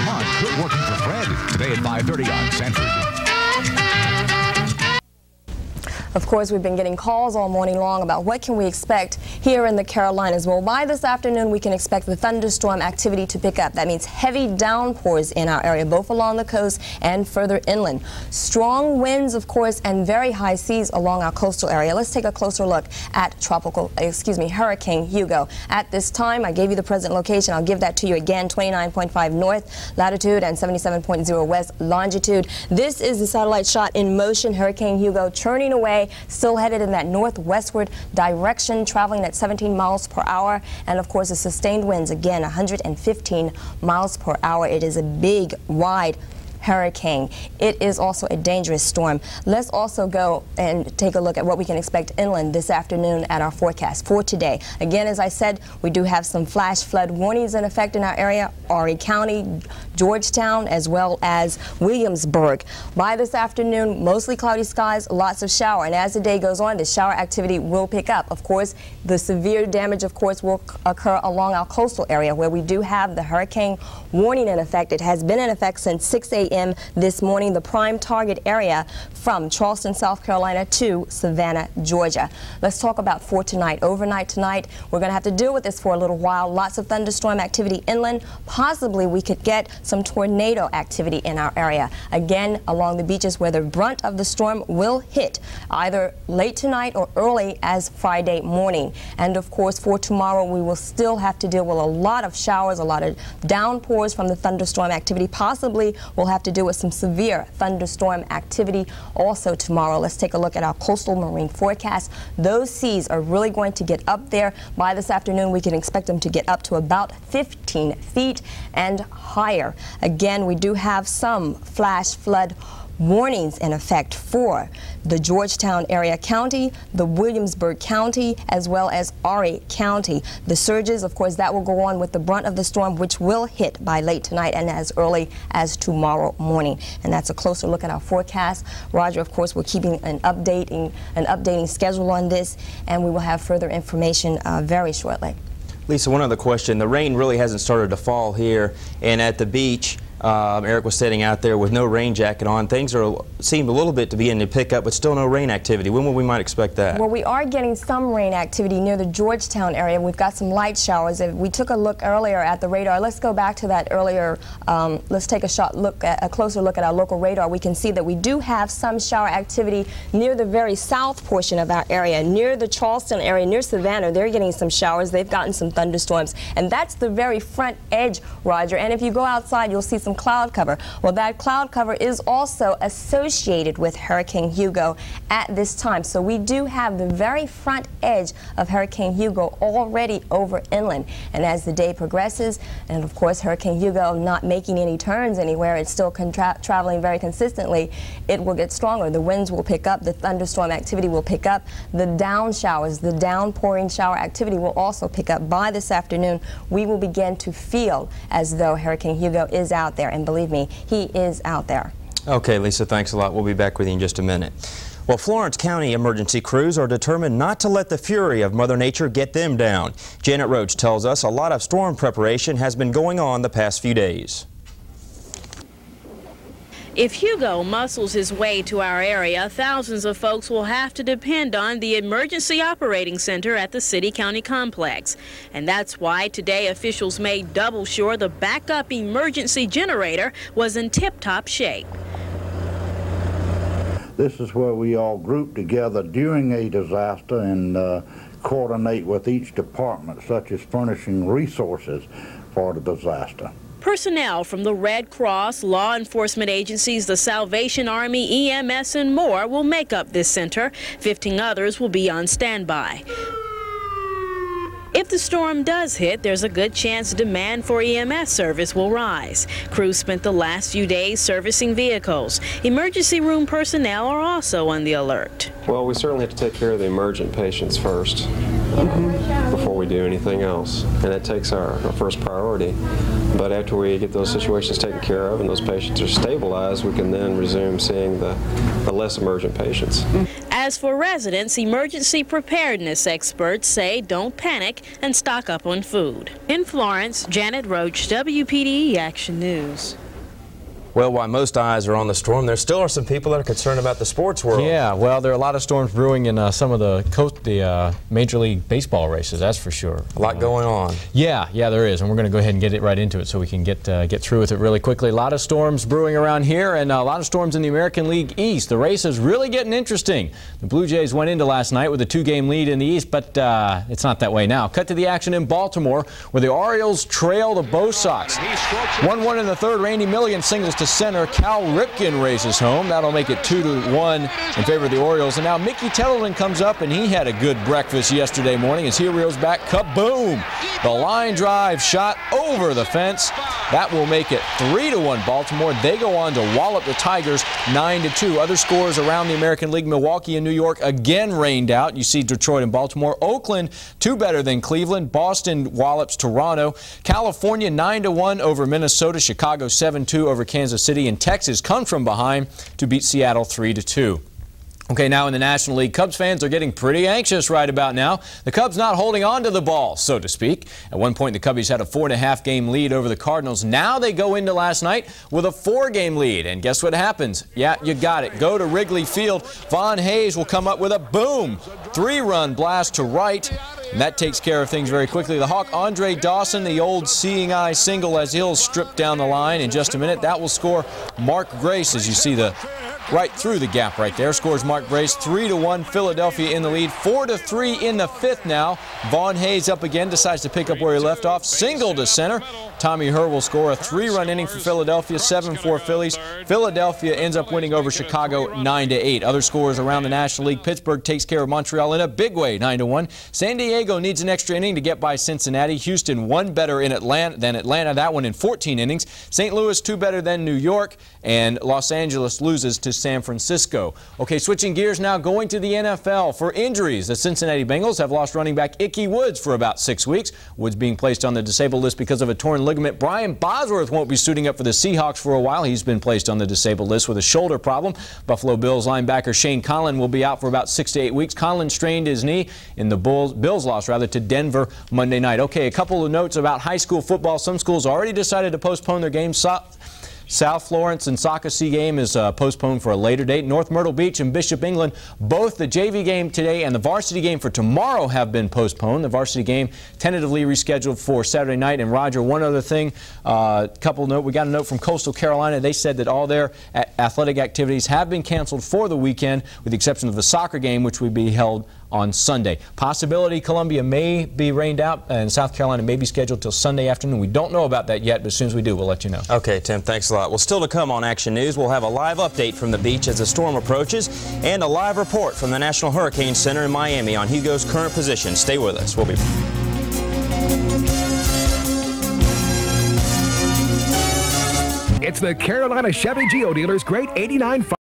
on, quit working for Fred. Today at 5:30 on Sanford. Of course, we've been getting calls all morning long about what can we expect here in the Carolinas. Well, by this afternoon, we can expect the thunderstorm activity to pick up. That means heavy downpours in our area, both along the coast and further inland. Strong winds, of course, and very high seas along our coastal area. Let's take a closer look at Hurricane Hugo. At this time, I gave you the present location. I'll give that to you again, 29.5 north latitude and 77.0 west longitude. This is the satellite shot in motion. Hurricane Hugo churning away, still headed in that northwestward direction, traveling at 17 miles per hour, and of course the sustained winds, again 115 miles per hour. It is a big, wide hurricane. It is also a dangerous storm. Let's also go and take a look at what we can expect inland this afternoon at our forecast for today. Again, as I said, we do have some flash flood warnings in effect in our area, Horry County, Georgetown, as well as Williamsburg. By this afternoon, mostly cloudy skies, lots of shower, and as the day goes on, the shower activity will pick up. Of course, the severe damage, of course, will occur along our coastal area where we do have the hurricane warning in effect. It has been in effect since 6 a.m. this morning, the prime target area from Charleston, South Carolina to Savannah, Georgia. Let's talk about for tonight. Overnight tonight, we're going to have to deal with this for a little while. Lots of thunderstorm activity inland. Possibly we could get some tornado activity in our area. Again, along the beaches where the brunt of the storm will hit either late tonight or early as Friday morning. And of course, for tomorrow, we will still have to deal with a lot of showers, a lot of downpours from the thunderstorm activity. Possibly we'll have to deal with some severe thunderstorm activity also tomorrow. Let's take a look at our coastal marine forecast. Those seas are really going to get up there. By this afternoon, we can expect them to get up to about 15 feet and higher. Again, we do have some flash flood warnings in effect for the Georgetown area county, the Williamsburg County, as well as Horry County. The surges, of course, that will go on with the brunt of the storm, which will hit by late tonight and as early as tomorrow morning. And that's a closer look at our forecast. Roger, of course, we're keeping an updating schedule on this, and we will have further information very shortly. Lisa, one other question. The rain really hasn't started to fall here, and at the beach, Eric was sitting out there with no rain jacket on. Things seem a little bit to begin to pick up, but still no rain activity. When will we might expect that? Well, we are getting some rain activity near the Georgetown area. We've got some light showers. If we took a look earlier at the radar. Let's go back to that earlier. Let's take a closer look at our local radar. We can see that we do have some shower activity near the very south portion of our area, near the Charleston area, near Savannah. They're getting some showers. They've gotten some thunderstorms, and that's the very front edge, Roger. And if you go outside, you'll see some cloud cover. Well, that cloud cover is also associated with Hurricane Hugo at this time. So we do have the very front edge of Hurricane Hugo already over inland. And as the day progresses, and of course Hurricane Hugo not making any turns anywhere, it's still traveling very consistently, it will get stronger. The winds will pick up, the thunderstorm activity will pick up, the down showers, the downpouring shower activity will also pick up. By this afternoon, we will begin to feel as though Hurricane Hugo is out there, and believe me, he is out there. Okay, Lisa, thanks a lot. We'll be back with you in just a minute. Well, Florence County emergency crews are determined not to let the fury of Mother Nature get them down. Janet Roach tells us a lot of storm preparation has been going on the past few days. If Hugo muscles his way to our area, thousands of folks will have to depend on the Emergency Operating Center at the City-County complex. And that's why today officials made double sure the backup emergency generator was in tip-top shape. This is where we all group together during a disaster and coordinate with each department, such as furnishing resources for the disaster. Personnel from the Red Cross, law enforcement agencies, the Salvation Army, EMS, and more will make up this center. 15 others will be on standby. If the storm does hit, there's a good chance demand for EMS service will rise. Crews spent the last few days servicing vehicles. Emergency room personnel are also on the alert. Well, we certainly have to take care of the emergent patients first before we do anything else, and that takes our first priority. But after we get those situations taken care of and those patients are stabilized, we can then resume seeing the less emergent patients. As for residents, emergency preparedness experts say don't panic and stock up on food. In Florence, Janet Roach, WPDE Action News. Well, while most eyes are on the storm, there still are some people that are concerned about the sports world. Yeah, well, there are a lot of storms brewing in some of the Major League Baseball races, that's for sure. A lot going on. Yeah, there is, and we're going to go ahead and get right into it so we can get through with it really quickly. A lot of storms brewing around here, and a lot of storms in the American League East. The race is really getting interesting. The Blue Jays went into last night with a 2-game lead in the East, but it's not that way now. Cut to the action in Baltimore, where the Orioles trail the Bo Sox. 1-1 in the third. Randy Milligan singles to center. Cal Ripken races home. That'll make it 2-1 in favor of the Orioles. And now Mickey Tettleton comes up, and he had a good breakfast yesterday morning as he reels back. Kaboom! The line drive shot over the fence. That will make it 3-1 Baltimore. They go on to wallop the Tigers 9-2. Other scores around the American League. Milwaukee and New York again rained out. You see Detroit and Baltimore. Oakland 2 better than Cleveland. Boston wallops Toronto. California 9-1 over Minnesota. Chicago 7-2 over Kansas City. And Texas comes from behind to beat Seattle 3-2. Okay, now in the National League, Cubs fans are getting pretty anxious right about now. The Cubs not holding on to the ball, so to speak. At one point, the Cubbies had a 4.5-game lead over the Cardinals. Now they go into last night with a 4-game lead. And guess what happens? Yeah, you got it. Go to Wrigley Field. Von Hayes will come up with a boom 3-run blast to right. And that takes care of things very quickly. The Hawk, Andre Dawson, the old seeing eye single as he'll strip down the line in just a minute. That will score Mark Grace, as you see the right through the gap right there. Scores Mark Grace. 3-1 Philadelphia in the lead. 4-3 in the 5th now. Von Hayes up again, decides to pick up where he left off. Single to center. Tommy Herr will score a 3-run inning for Philadelphia. 7-4 Phillies. Philadelphia ends up winning over Chicago 9-8. Other scores around the National League. Pittsburgh takes care of Montreal in a big way, 9-1. San Diego needs an extra inning to get by Cincinnati. Houston 1 better than Atlanta. That one in 14 innings. St. Louis 2 better than New York. And Los Angeles loses to San Francisco. Okay, switching gears now, going to the NFL for injuries. The Cincinnati Bengals have lost running back Ickey Woods for about 6 weeks. Woods being placed on the disabled list because of a torn ligament. Brian Bosworth won't be suiting up for the Seahawks for a while. He's been placed on the disabled list with a shoulder problem. Buffalo Bills linebacker Shane Conlon will be out for about 6 to 8 weeks. Conlon strained his knee in the Bills loss to Denver Monday night. Okay, a couple of notes about high school football. Some schools already decided to postpone their games. South Florence and Socastee game is postponed for a later date. North Myrtle Beach and Bishop England, both the JV game today and the varsity game for tomorrow have been postponed. The varsity game tentatively rescheduled for Saturday night. And Roger, one other thing, we got a note from Coastal Carolina. They said that all their athletic activities have been canceled for the weekend, with the exception of the soccer game, which would be held on Sunday. Possibility Columbia may be rained out, and South Carolina may be scheduled till Sunday afternoon. We don't know about that yet, but as soon as we do, we'll let you know. Okay, Tim, thanks a lot. Well, still to come on Action News, we'll have a live update from the beach as the storm approaches and a live report from the National Hurricane Center in Miami on Hugo's current position. Stay with us. We'll be back. It's the Carolina Chevy Geo Dealers Great 89.